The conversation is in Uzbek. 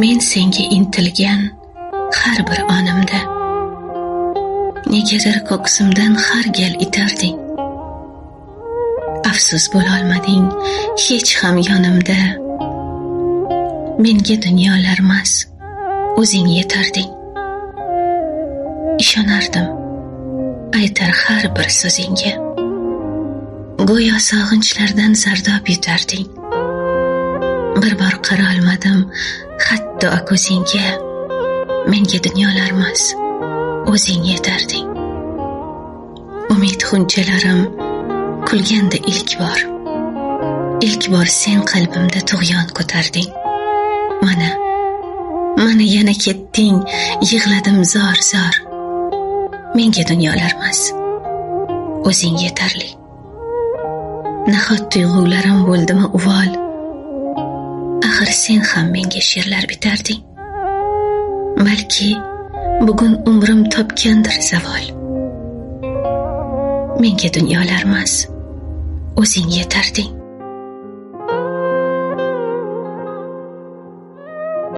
Men senga intilgan har bir onimda negadir ko'ksimdan har gal itarding. Afsus bo'lolmading hech ham yonimda. Menga dunyolarmas o'zing yetarding. Ishonardim aytar har bir so'zingga. Go'yo sog'inchlardan zardob yutarding. Bir bor qara olmadim hatto ko'zingga. Menga dunyolarmas o'zing yetarding. Umid xunchalarim kulganda ilk bor sen qalbimda tug'yon ko'tarding. Mana yana ketding, yig'ladim zor. Menga dunyolarmas o'zing yetarli. Nahot tuyg'ularim bo'ldimi uvol, axir sen ham menga she'rlar bitarding. Balki bugun umrim topgandir zavol. Menga dunyolarmas o'zing yetarding.